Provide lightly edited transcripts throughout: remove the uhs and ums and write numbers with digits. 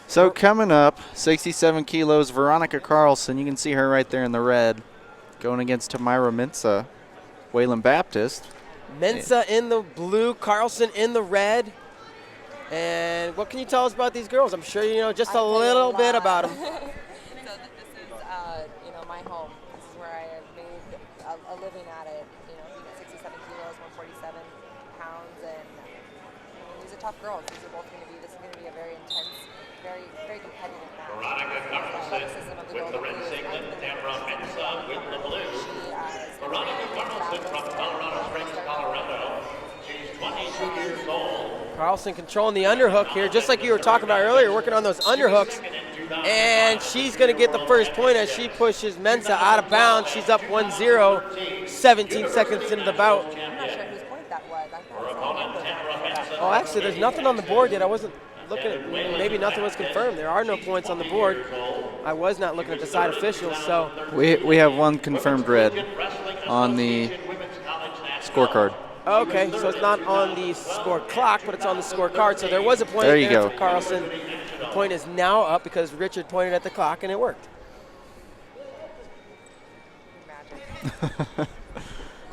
So coming up, 67 kilos, Veronica Carlson. You can see her right there in the red, going against Tamyra Mensah, Wayland Baptist. Mensah in the blue, Carlson in the red. And what can you tell us about these girls? I'm sure you know just a little bit about them. So this is, my home. This is where I have made a living at it. You know, being at 67 kilos, 147 pounds, and these are tough girls. This is going to be a very intense, very, very competitive match. Veronica Carlson with the red singlet, Tamyra Mensah with the blue. Veronica Carlson from Colorado Springs, Colorado. She's 22 years old. Carlson controlling the underhook here, just like you were talking about earlier, working on those underhooks. And she's going to get the first point as she pushes Mensah out of bounds. She's up 1-0, 17 seconds into the bout. I'm not sure whose point that was. I thought Oh, actually, there's nothing on the board yet. I wasn't looking at, maybe nothing was confirmed. There are no points on the board. I was not looking at the side officials, so. We have one confirmed red on the scorecard. Okay, so it's not on the score clock, but it's on the scorecard. So there was a point There you there go. for Carlson. The point is now up because Richard pointed at the clock and it worked.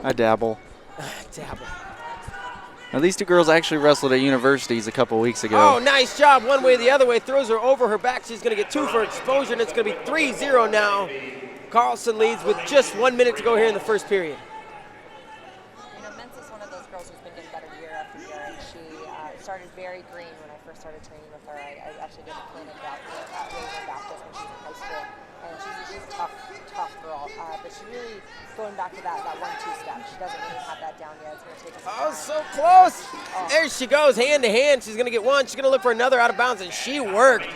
I dabble. Dabble. Now, these two girls actually wrestled at universities a couple weeks ago. Oh, nice job. One way, the other way. Throws her over her back. She's going to get 2 for exposure, and it's going to be 3-0 now. Carlson leads with just 1 minute to go here in the first period. Mensah's one of those girls who's been getting better year after year. And she started very green when I first started training with her. I actually did a clinic at Wayland Baptist when she was in high school. And she's a tough girl. But she really, going back to that 1-2 step, she doesn't really have that down yet. It's going to take us some time. So close. Oh. There she goes, hand to hand. She's going to get one. She's going to look for another out of bounds, and she worked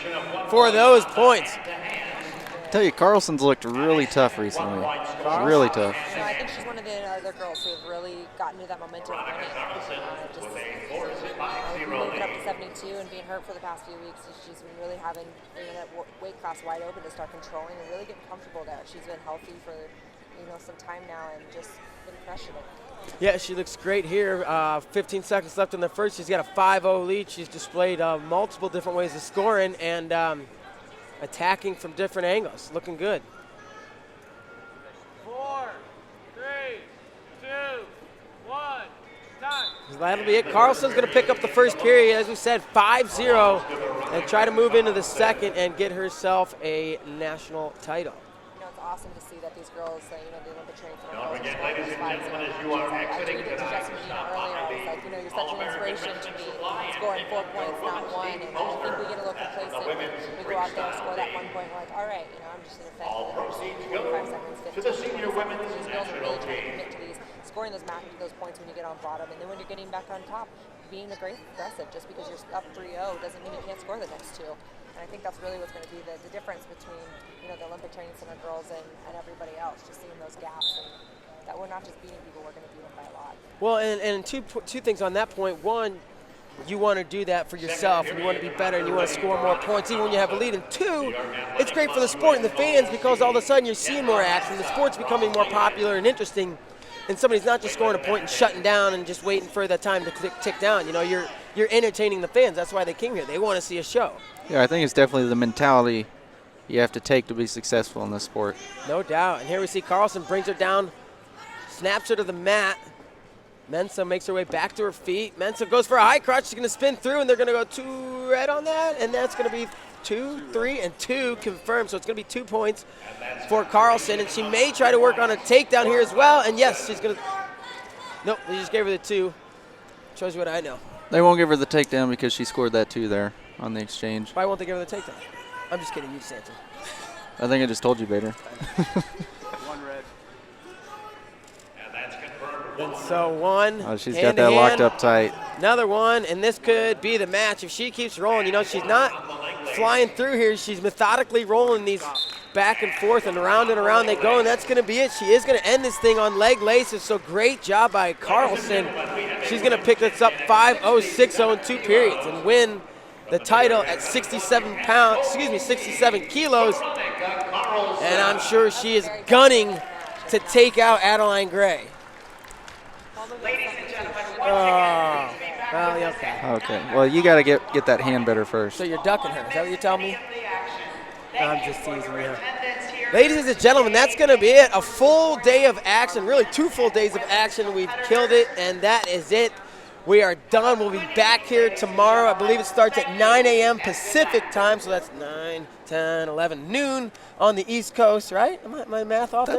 for those points. I tell you, Carlson's looked really tough recently. Really tough. I think she's one of the other girls who have really gotten to that momentum winning. Moving up to 72 and being hurt for the past few weeks, she's been really having that weight class wide open to start controlling and really getting comfortable there. She's been healthy for some time now and just been crushing it. Yeah, she looks great here. 15 seconds left in the first. She's got a 5-0 lead. She's displayed multiple different ways of scoring and attacking from different angles. Looking good. 4, 3, 2, 1, time. That'll be it. Carlson's going to pick up the first period, as we said, 5-0, and try to move into the second and get herself a national title. It's awesome to see that these girls, the Olympic training center Don't girls forget, ladies and gentlemen, as you are exiting tonight, earlier, I was like, you're such an inspiration to me, scoring 4 points, not 1, and I think we get a little complacent. We go out there, score that 1 point, we're like, all right, I'm just going to fend all for proceeds the go 25 seconds, 15 to the senior women's These girls are national really trying to team. commit to these, scoring those points when you get on bottom, and then when you're getting back on top, being aggressive. Just because you're up 3-0 doesn't mean you can't score the next 2. And I think that's really what's going to be the difference between the Olympic Training Center girls and everybody else, just seeing those gaps and that we're not just beating people, we're going to beat them by a lot. Well, and two things on that point. One, you want to do that for yourself, and you want to be better, and you want to score more points even when you have a lead. And 2, it's great for the sport and the fans because all of a sudden you're seeing more action. The sport's becoming more popular and interesting, and somebody's not just scoring a point and shutting down and just waiting for the time to tick down. You're entertaining the fans. That's why they came here. They want to see a show. Yeah, I think it's definitely the mentality you have to take to be successful in this sport. No doubt. And here we see Carlson brings her down, snaps her to the mat. Mensah makes her way back to her feet. Mensah goes for a high crotch. She's going to spin through, and they're going to go 2 red on that, and that's going to be 2, 3, and 2 confirmed. So it's going to be 2 points for Carlson, and she may try to work on a takedown here as well. And yes, she's going to. Nope, they just gave her the 2. Shows you what I know. They won't give her the takedown because she scored that 2 there on the exchange. Why won't they give her the takedown? I'm just kidding. You just answer. I think I just told you, Bader. 1 red. And that's confirmed. And so 1. Oh, she's got that locked up tight. Another 1, and this could be the match. If she keeps rolling, she's not flying through here. She's methodically rolling these back and forth and around they go, and that's going to be it. She is going to end this thing on leg laces, so great job by Carlson. She's going to pick this up 5-0, 6-0 in 2 periods and win the title at 67 kilos, and I'm sure she is gunning to take out Adeline Gray. Oh, yeah, okay. Okay. Well, you got to get that hand better first. So you're ducking her. Is that what you're telling me? No, I'm just teasing you. Ladies and gentlemen, that's going to be it. A full day of action, really 2 full days of action. We've killed it, and that is it. We are done. We'll be back here tomorrow. I believe it starts at 9 a.m. Pacific time, so that's 9, 10, 11, noon on the East Coast, right? Am I math off there?